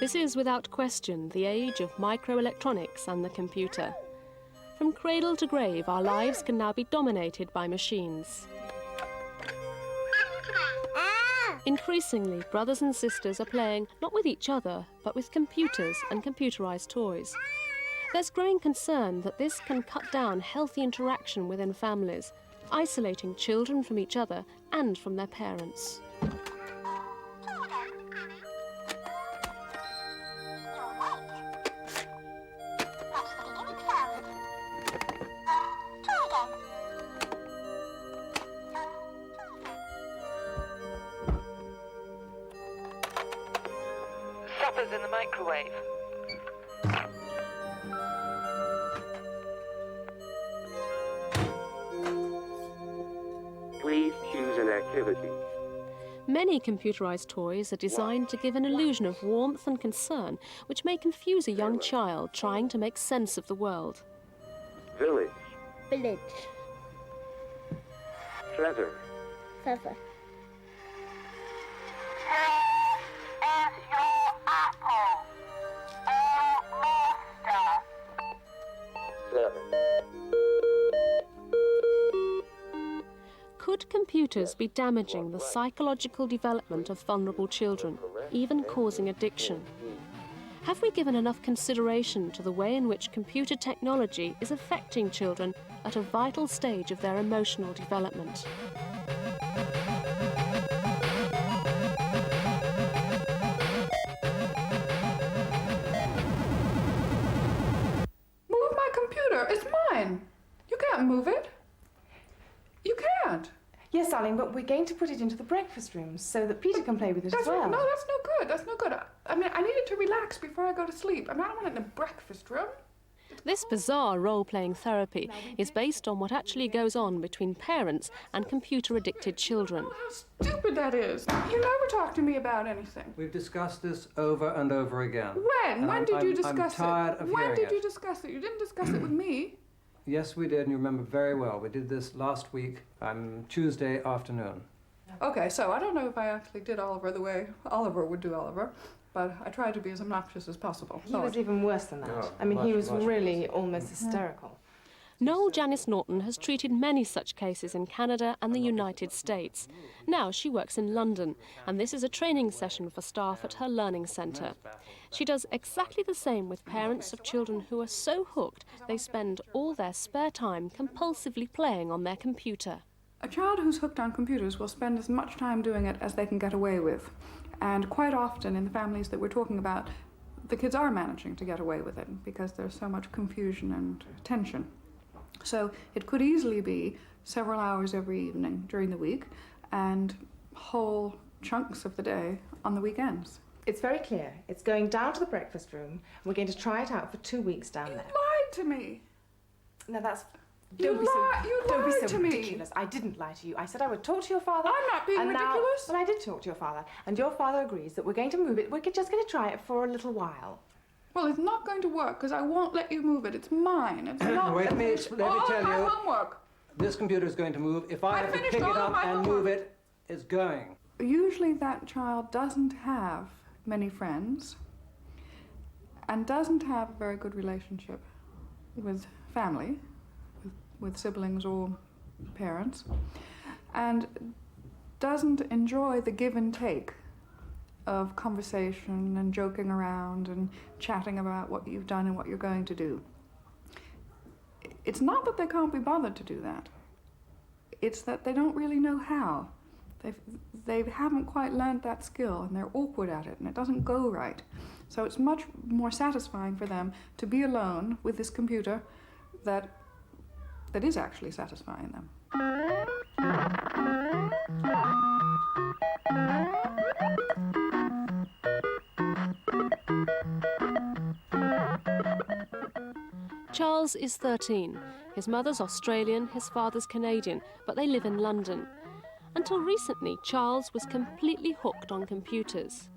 This is, without question, the age of microelectronics and the computer. From cradle to grave, our lives can now be dominated by machines. Increasingly, brothers and sisters are playing not with each other, but with computers and computerized toys. There's growing concern that this can cut down healthy interaction within families, isolating children from each other and from their parents. Supper's in the microwave. Please choose an activity. Many computerized toys are designed to give an illusion of warmth and concern, which may confuse a young child trying to make sense of the world. Village. Village. Feather. Feather. Could computers be damaging the psychological development of vulnerable children, even causing addiction? Have we given enough consideration to the way in which computer technology is affecting children at a vital stage of their emotional development? Move my computer. It's mine. You can't move it. You can't. Yes, darling, but we're going to put it into the breakfast room so that Peter can play with it as well. No, that's no good. That's no good. I mean, I needed to relax before I go to sleep. I mean, I don't want it in the breakfast room. This bizarre role-playing therapy is based on what actually goes on between parents and computer-addicted children. Oh, how stupid that is. You never talk to me about anything. We've discussed this over and over again. When? And When did you discuss it? I'm tired of When hearing did you it. discuss it? You didn't discuss it with me. Yes, we did, and you remember very well. We did this last week, Tuesday afternoon. Okay, so I don't know if I actually did Oliver the way Oliver would do Oliver, but I tried to be as obnoxious as possible. He was even worse than that. No, I mean, he much, was much really almost hysterical. Noel Janice Norton has treated many such cases in Canada and the United States. Now she works in London, and this is a training session for staff at her learning centre. She does exactly the same with parents of children who are so hooked they spend all their spare time compulsively playing on their computer. A child who's hooked on computers will spend as much time doing it as they can get away with. And quite often in the families that we're talking about, the kids are managing to get away with it because there's so much confusion and tension. So it could easily be several hours every evening during the week and whole chunks of the day on the weekends. It's very clear. It's going down to the breakfast room, and we're going to try it out for 2 weeks down You there. lied to me. Now that's... You Don't be so lied to me. ridiculous. I didn't lie to you. I said I would talk to your father. I'm not being and ridiculous. Well, I did talk to your father, and your father agrees that we're going to move it. We're just going to try it for a little while. Well, it's not going to work because I won't let you move it. It's mine. It's not. Wait, let me tell my you. homework. This computer is going to move. If I have to finished pick it all of up my and homework. move it, it's going. Usually that child doesn't have many friends and doesn't have a very good relationship with family, with siblings or parents, and doesn't enjoy the give and take of conversation and joking around and chatting about what you've done and what you're going to do. It's not that they can't be bothered to do that. It's that they don't really know how. They haven't quite learned that skill and they're awkward at it and it doesn't go right. So it's much more satisfying for them to be alone with this computer that is actually satisfying them. Charles is 13. His mother's Australian, his father's Canadian, but they live in London. Until recently, Charles was completely hooked on computers.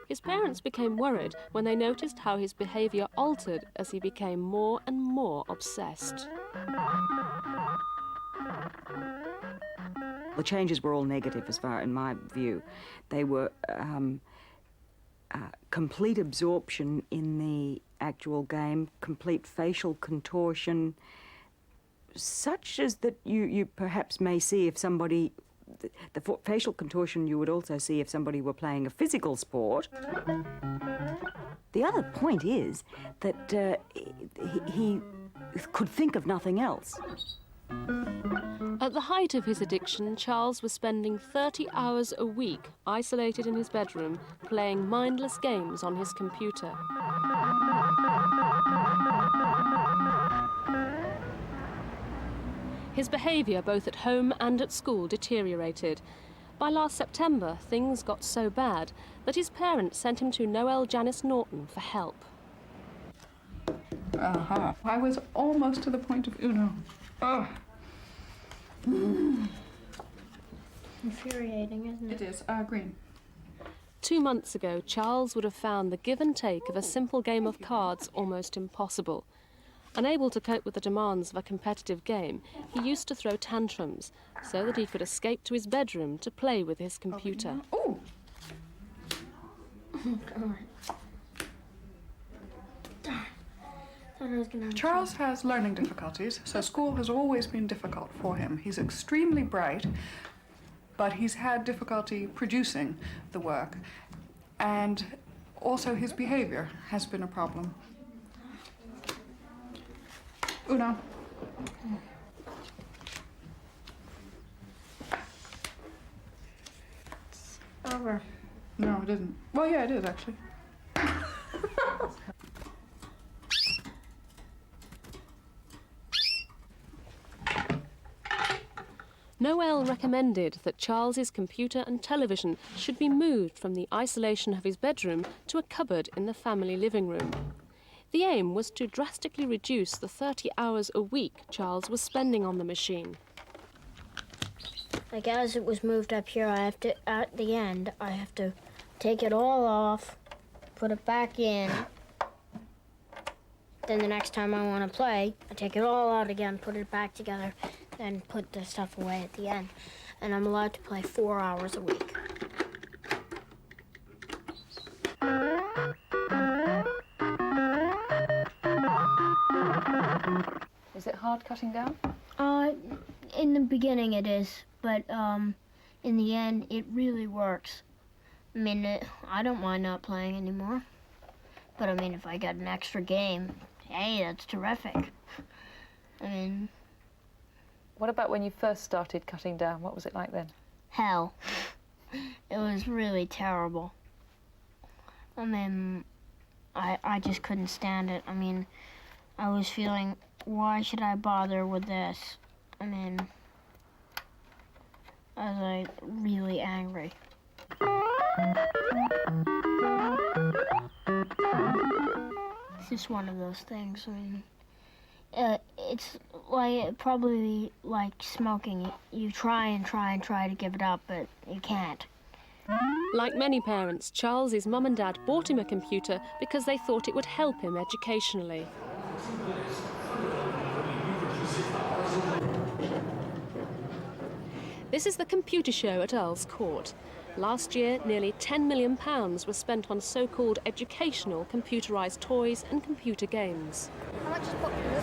His parents became worried when they noticed how his behaviour altered as he became more and more obsessed. The changes were all negative as far in my view. They were complete absorption in the actual game, complete facial contortion, such as that you perhaps may see if somebody, the facial contortion you would also see if somebody were playing a physical sport. The other point is that he could think of nothing else. At the height of his addiction, Charles was spending 30 hours a week isolated in his bedroom, playing mindless games on his computer. His behaviour, both at home and at school, deteriorated. By last September, things got so bad that his parents sent him to Noel Janice Norton for help. I was almost to the point of Uno. Oh. Infuriating, isn't it? It is. Green. 2 months ago, Charles would have found the give and take of a simple game of cards almost impossible. Unable to cope with the demands of a competitive game, he used to throw tantrums so that he could escape to his bedroom to play with his computer. Oh! Charles has learning difficulties, so school has always been difficult for him. He's extremely bright, but he's had difficulty producing the work. And also his behavior has been a problem. Uno. It's over. No, it isn't. Well, yeah, it is, actually. Noel recommended that Charles's computer and television should be moved from the isolation of his bedroom to a cupboard in the family living room. The aim was to drastically reduce the 30 hours a week Charles was spending on the machine. Like, as it was moved up here, at the end, I have to take it all off, put it back in. Then the next time I want to play, I take it all out again, put it back together, then put the stuff away at the end. And I'm allowed to play 4 hours a week. Is it hard cutting down? In the beginning it is, but in the end it really works. I mean, I don't mind not playing anymore. But I mean, if I got an extra game, hey, that's terrific. I mean... What about when you first started cutting down? What was it like then? Hell. It was really terrible. I mean, I just couldn't stand it. I mean, I was feeling, why should I bother with this? I mean, I was like really angry. It's just one of those things. I mean, it's like probably like smoking. You try to give it up, but you can't. Like many parents, Charles's mum and dad bought him a computer because they thought it would help him educationally. This is the computer show at Earl's Court. Last year, nearly £10 million was spent on so-called educational computerised toys and computer games. How much is popular?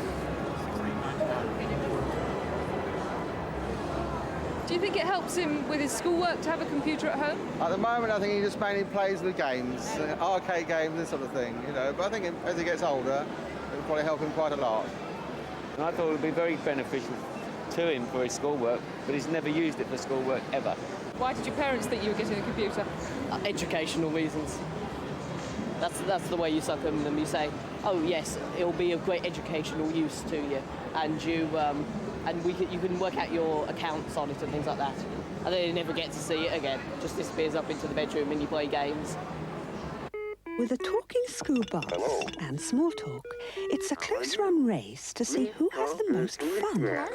Do you think it helps him with his schoolwork to have a computer at home? At the moment, I think he just mainly plays the games, arcade games, this sort of thing, you know. But I think as he gets older, it'll probably help him quite a lot. And I thought it would be very beneficial to him for his schoolwork, but he's never used it for schoolwork ever. Why did your parents think you were getting a computer? Educational reasons. That's the way you suck them. You say, oh yes, it'll be of great educational use to you, and you can work out your accounts on it and things like that. And then you never get to see it again. It just disappears up into the bedroom and you play games. With a talking school bus and small talk, it's a close-run race to see who has the most fun.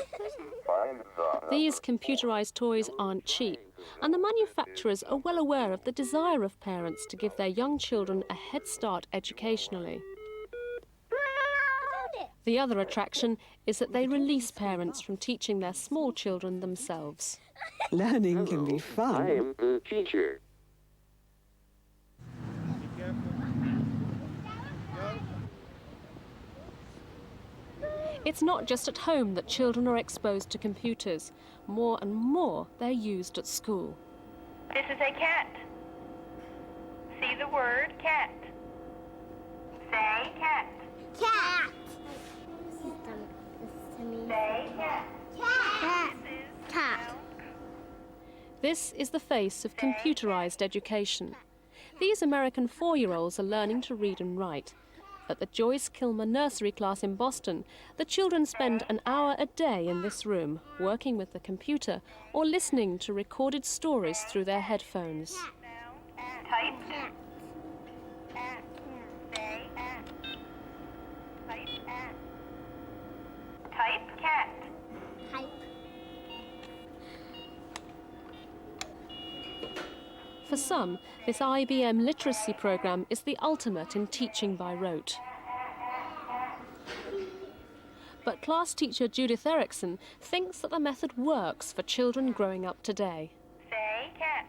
These computerised toys aren't cheap, and the manufacturers are well aware of the desire of parents to give their young children a head start educationally. The other attraction is that they release parents from teaching their small children themselves. Learning can be fun. I am the teacher. It's not just at home that children are exposed to computers. More and more, they're used at school. This is a cat. See the word cat. Say cat. Cat. Say cat. Cat. Cat. This is the face of computerized education. These American 4-year-olds are learning to read and write. At the Joyce Kilmer nursery class in Boston, the children spend an hour a day in this room, working with the computer or listening to recorded stories through their headphones. Type. Say type cat. Type. For some, this IBM literacy program is the ultimate in teaching by rote. But class teacher Judith Erickson thinks that the method works for children growing up today. Say cat.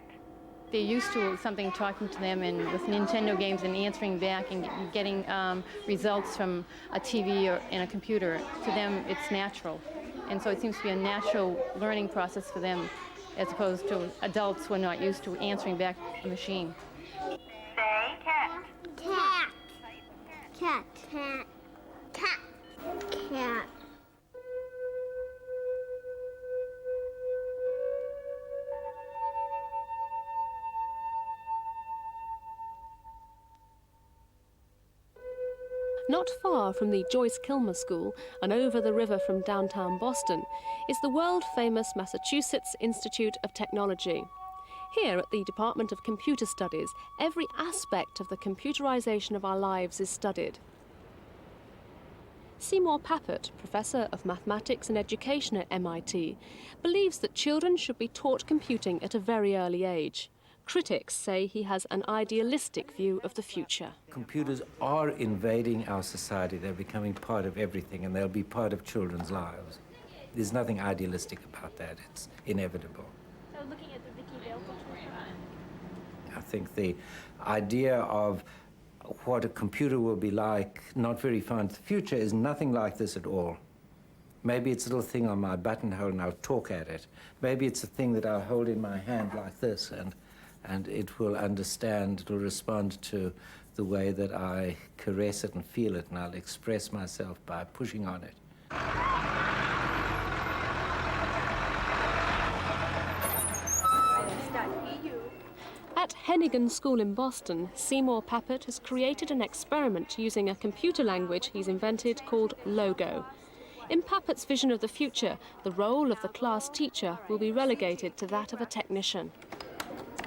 They're used to something talking to them and with Nintendo games and answering back and getting results from a TV or in a computer. To them, it's natural. And so it seems to be a natural learning process for them, as opposed to adults who are not used to answering back a machine. Say cat. Cat. Cat. Cat. Cat. Cat. Not far from the Joyce Kilmer School and over the river from downtown Boston is the world-famous Massachusetts Institute of Technology. Here at the Department of Computer Studies, every aspect of the computerization of our lives is studied. Seymour Papert, Professor of Mathematics and Education at MIT, believes that children should be taught computing at a very early age. Critics say he has an idealistic view of the future. Computers are invading our society. They're becoming part of everything, and they'll be part of children's lives. There's nothing idealistic about that. It's inevitable. So looking at the Vicky Vale picture. I think the idea of what a computer will be like, not very far into the future, is nothing like this at all. Maybe it's a little thing on my buttonhole and I'll talk at it. Maybe it's a thing that I'll hold in my hand like this and it will understand, it will respond to the way that I caress it and feel it, and I'll express myself by pushing on it. At Hennigan School in Boston, Seymour Papert has created an experiment using a computer language he's invented called Logo. In Papert's vision of the future, the role of the class teacher will be relegated to that of a technician.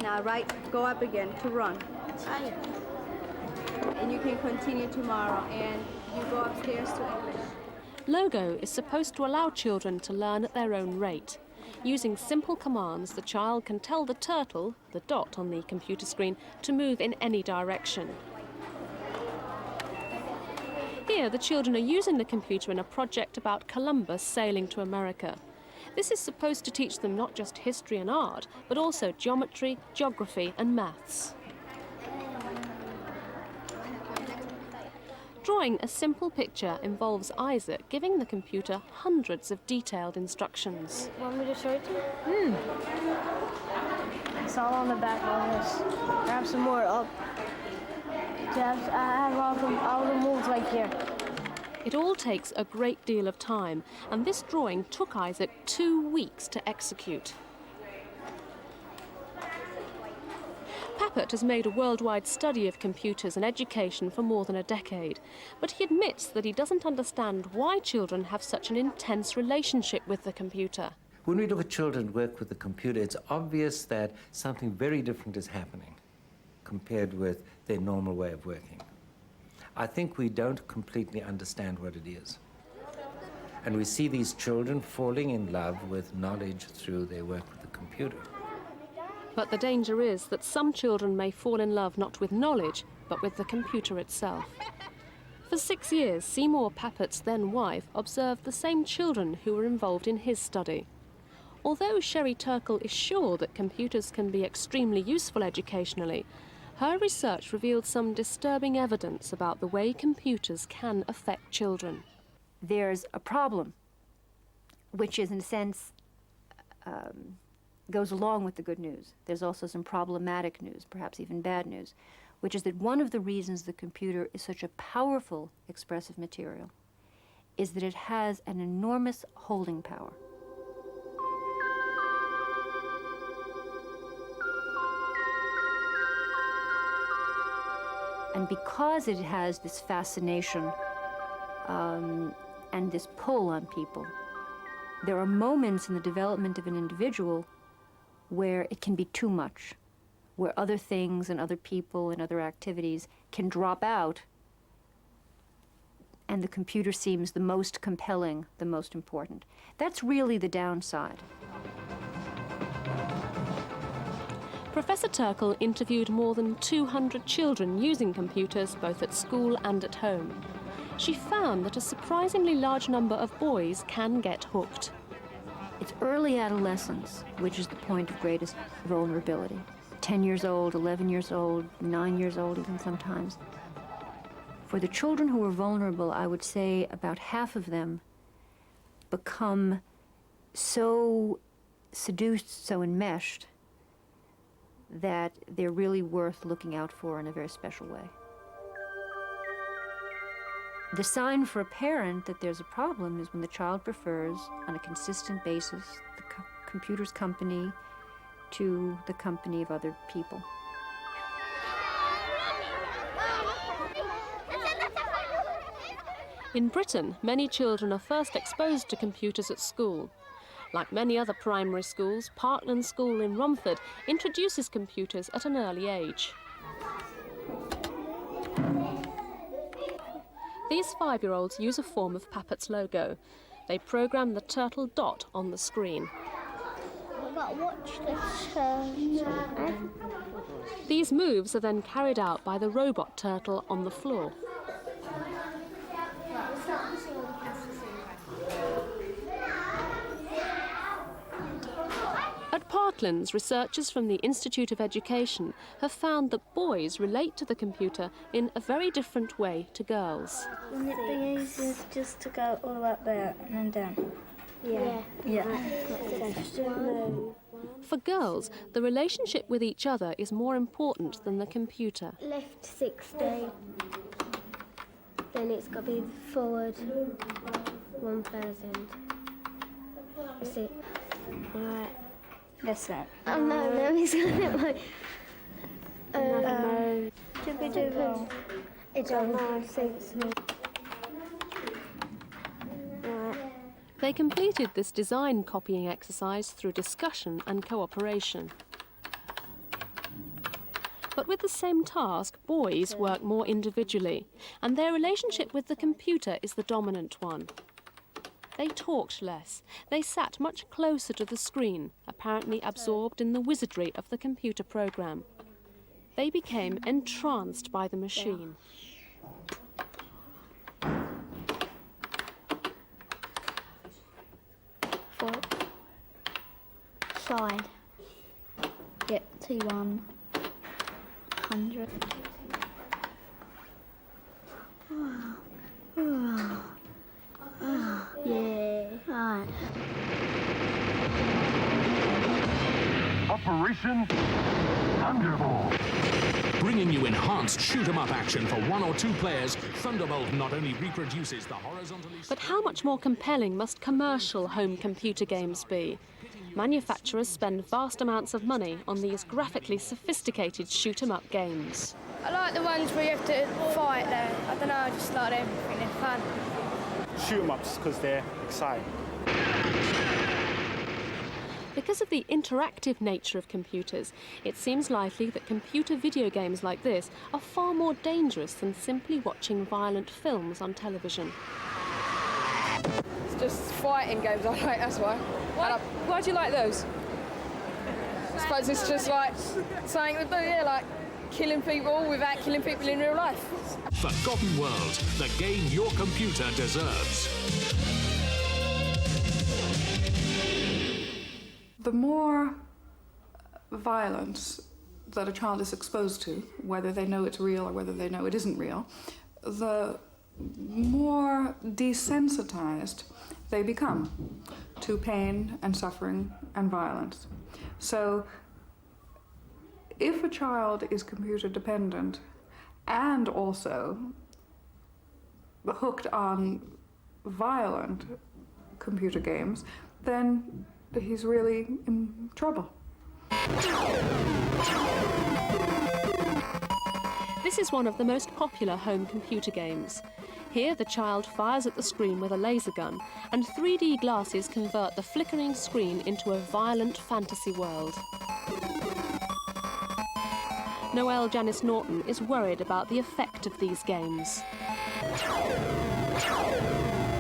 Now right, go up again to run. And you can continue tomorrow, and you go upstairs to English. Logo is supposed to allow children to learn at their own rate. Using simple commands, the child can tell the turtle, the dot on the computer screen, to move in any direction. Here, the children are using the computer in a project about Columbus sailing to America. This is supposed to teach them not just history and art, but also geometry, geography, and maths. Drawing a simple picture involves Isaac giving the computer hundreds of detailed instructions. Want me to show it to you? It's all on the back of this. Grab some more up. I have all the moves right here. It all takes a great deal of time, and this drawing took Isaac 2 weeks to execute. Papert has made a worldwide study of computers and education for more than a decade, but he admits that he doesn't understand why children have such an intense relationship with the computer. When we look at children work with the computer, it's obvious that something very different is happening compared with their normal way of working. I think we don't completely understand what it is. And we see these children falling in love with knowledge through their work with the computer. But the danger is that some children may fall in love not with knowledge, but with the computer itself. For 6 years, Seymour Papert's then wife observed the same children who were involved in his study. Although Sherry Turkle is sure that computers can be extremely useful educationally, her research revealed some disturbing evidence about the way computers can affect children. there's a problem, which is, in a sense, goes along with the good news. There's also some problematic news, perhaps even bad news, which is that one of the reasons the computer is such a powerful expressive material is that it has an enormous holding power. And because it has this fascination and this pull on people, there are moments in the development of an individual where it can be too much, where other things and other people and other activities can drop out, and the computer seems the most compelling, the most important. That's really the downside. Professor Turkle interviewed more than 200 children using computers both at school and at home. She found that a surprisingly large number of boys can get hooked. It's early adolescence, which is the point of greatest vulnerability. 10 years old, 11 years old, 9 years old even sometimes. For the children who are vulnerable, I would say about half of them become so seduced, so enmeshed, that they're really worth looking out for in a very special way. The sign for a parent that there's a problem is when the child prefers, on a consistent basis, the computer's company to the company of other people. In Britain, many children are first exposed to computers at school. Like many other primary schools, Parkland School in Romford introduces computers at an early age. These 5-year-olds use a form of Pappet's logo. They program the turtle dot on the screen. Watch this. These moves are then carried out by the robot turtle on the floor. At Parklands, researchers from the Institute of Education have found that boys relate to the computer in a very different way to girls. The easiest is just to go all the way up there and then down. Yeah. For girls, the relationship with each other is more important than the computer. Left 60. Then it's got to be forward 1,000. Is it? Right. That's that. Oh no, he's got it like. It's on 6. They completed this design copying exercise through discussion and cooperation. But with the same task, boys work more individually, and their relationship with the computer is the dominant one. They talked less. They sat much closer to the screen, apparently absorbed in the wizardry of the computer program. They became entranced by the machine. Foot. Side. Yep, T1. 100. Yeah. Right. Operation Thunderbolt. Bringing you enhanced shoot-'em-up action for 1 or 2 players, Thunderbolt not only reproduces the horizontally... But how much more compelling must commercial home computer games be? Manufacturers spend vast amounts of money on these graphically sophisticated shoot-'em-up games. I like the ones where you have to fight there. I don't know, I just like them. I think they're fun. Shoot-'em-ups because they're exciting. Because of the interactive nature of computers, it seems likely that computer video games like this are far more dangerous than simply watching violent films on television. It's just fighting games I like, that's why. Why do you like those? I suppose it's just like something to do, yeah, like killing people without killing people in real life. Forgotten World, the game your computer deserves. The more violence that a child is exposed to, whether they know it's real or whether they know it isn't real, the more desensitized they become to pain and suffering and violence. So if a child is computer dependent and also hooked on violent computer games, then he's really in trouble. This is one of the most popular home computer games. Here, the child fires at the screen with a laser gun, and 3D glasses convert the flickering screen into a violent fantasy world. Noelle Janice Norton is worried about the effect of these games.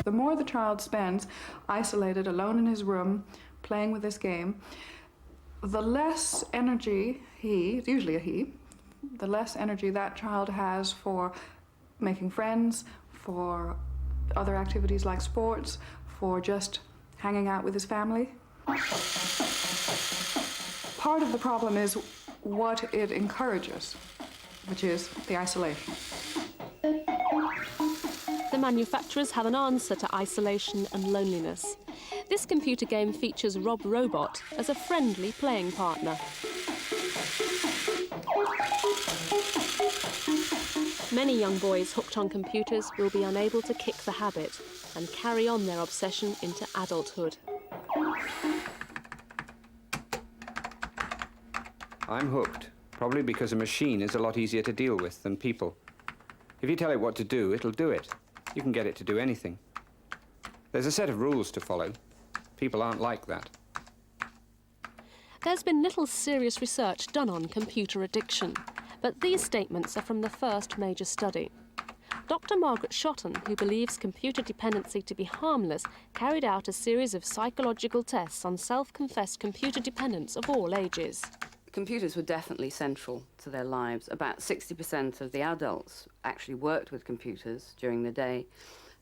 The more the child spends isolated, alone in his room, playing with this game, the less energy it's usually a he, the less energy that child has for making friends, for other activities like sports, for just hanging out with his family. Part of the problem is what it encourages, which is the isolation. The manufacturers have an answer to isolation and loneliness. This computer game features Rob Robot as a friendly playing partner. Many young boys hooked on computers will be unable to kick the habit and carry on their obsession into adulthood. I'm hooked, probably because a machine is a lot easier to deal with than people. If you tell it what to do, it'll do it. You can get it to do anything. There's a set of rules to follow. People aren't like that. There's been little serious research done on computer addiction, but these statements are from the first major study. Dr. Margaret Shotton, who believes computer dependency to be harmless, carried out a series of psychological tests on self-confessed computer dependents of all ages. Computers were definitely central to their lives. About 60% of the adults actually worked with computers during the day,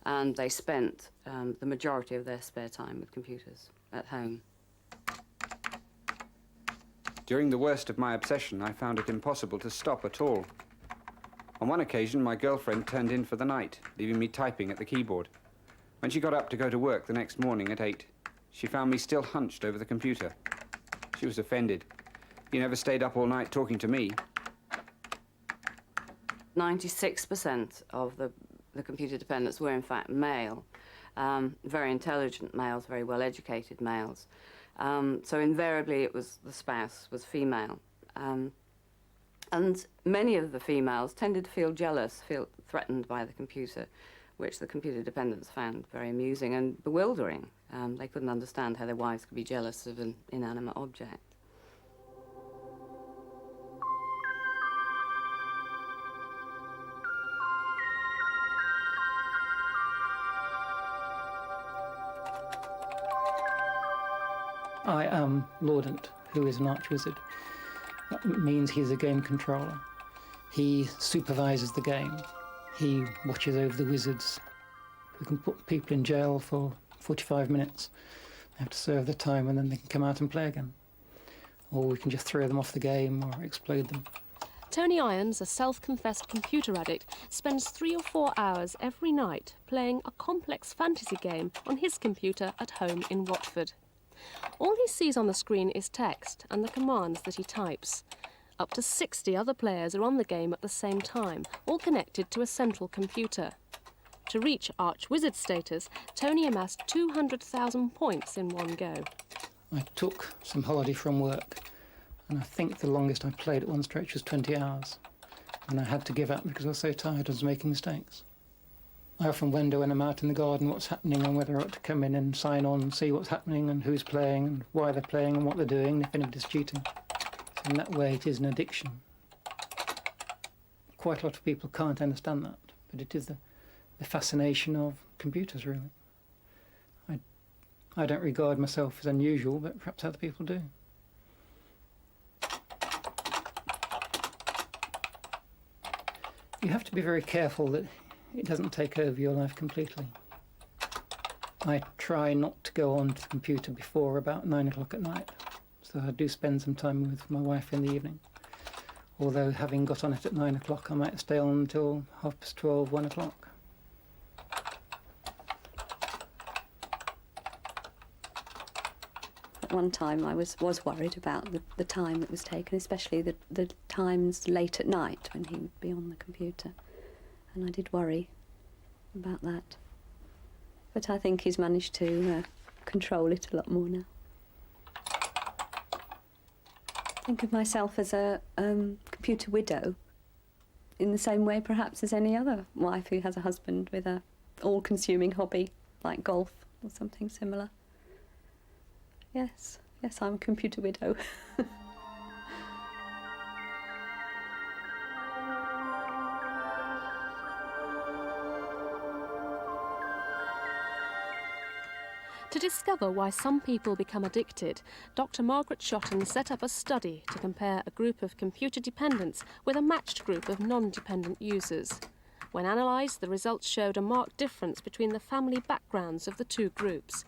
and they spent the majority of their spare time with computers at home. During the worst of my obsession, I found it impossible to stop at all. On one occasion, my girlfriend turned in for the night, leaving me typing at the keyboard. When she got up to go to work the next morning at 8, she found me still hunched over the computer. She was offended. You never stayed up all night talking to me. 96% of the computer dependents were in fact male, very intelligent males, very well-educated males. So invariably it was the spouse was female. And many of the females tended to feel jealous, feel threatened by the computer, which the computer dependents found very amusing and bewildering. They couldn't understand how their wives could be jealous of an inanimate object. I am Laudant, who is an archwizard. That means he's a game controller. He supervises the game. He watches over the wizards. We can put people in jail for 45 minutes. They have to serve their time and then they can come out and play again. Or we can just throw them off the game or explode them. Tony Irons, a self-confessed computer addict, spends 3 or 4 hours every night playing a complex fantasy game on his computer at home in Watford. All he sees on the screen is text and the commands that he types. Up to 60 other players are on the game at the same time, all connected to a central computer. To reach Archwizard status, Tony amassed 200,000 points in one go. I took some holiday from work, and I think the longest I played at one stretch was 20 hours. And I had to give up because I was so tired I was making mistakes. I often wonder when I'm out in the garden what's happening and whether I ought to come in and sign on and see what's happening and who's playing and why they're playing and what they're doing and if anybody's cheating. So in that way it is an addiction. Quite a lot of people can't understand that, but it is the fascination of computers, really. I don't regard myself as unusual, but perhaps other people do. You have to be very careful that it doesn't take over your life completely. I try not to go onto the computer before about 9 o'clock at night, so I do spend some time with my wife in the evening. Although having got on it at 9 o'clock, I might stay on until 12:30, 1 o'clock. At one time I was worried about the time that was taken, especially the times late at night when he would be on the computer. And I did worry about that. But I think he's managed to control it a lot more now. I think of myself as a computer widow, in the same way perhaps as any other wife who has a husband with a all-consuming hobby like golf or something similar. Yes, I'm a computer widow. To discover why some people become addicted, Dr. Margaret Shotton set up a study to compare a group of computer dependents with a matched group of non-dependent users. When analysed, the results showed a marked difference between the family backgrounds of the two groups.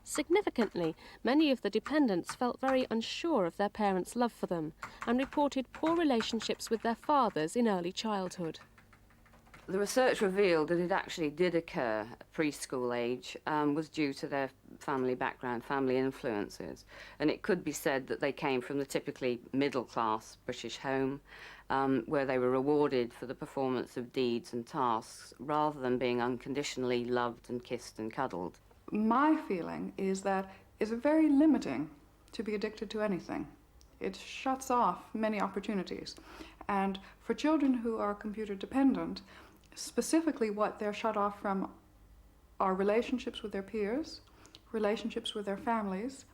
Significantly, many of the dependents felt very unsure of their parents' love for them and reported poor relationships with their fathers in early childhood. The research revealed that it actually did occur at preschool age, was due to their family background, family influences. And it could be said that they came from the typically middle-class British home, where they were rewarded for the performance of deeds and tasks, rather than being unconditionally loved and kissed and cuddled. My feeling is that it's very limiting to be addicted to anything. It shuts off many opportunities. And for children who are computer dependent, specifically what they're shut off from are relationships with their peers, relationships with their families,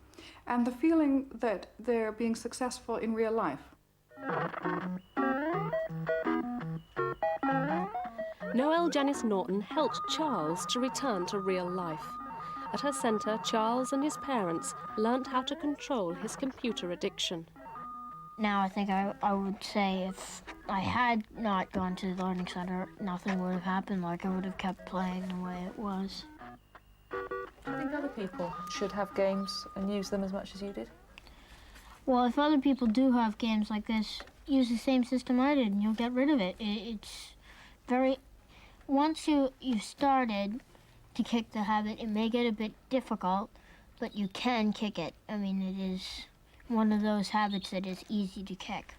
and the feeling that they're being successful in real life. Noelle Janice Norton helped Charles to return to real life. At her centre, Charles and his parents learnt how to control his computer addiction. Now I think I would say if I had not gone to the learning center, nothing would have happened. Like, I would have kept playing the way it was. Do you think other people should have games and use them as much as you did? Well, if other people do have games like this, use the same system I did and you'll get rid of it. It's very... Once you've started to kick the habit, it may get a bit difficult, but you can kick it. I mean, it is one of those habits that is easy to kick.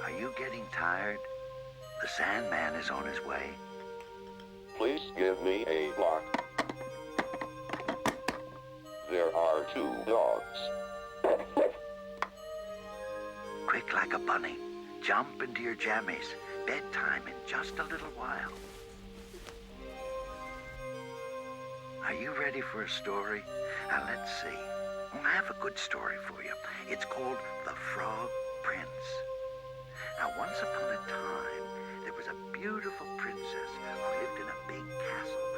Are you getting tired? The Sandman is on his way. Please give me a block. There are 2 dogs. Quick like a bunny. Jump into your jammies. Bedtime in just a little while. Are you ready for a story? Now let's see. Well, I have a good story for you. It's called The Frog Prince. Now, once upon a time, there was a beautiful princess who lived in a big castle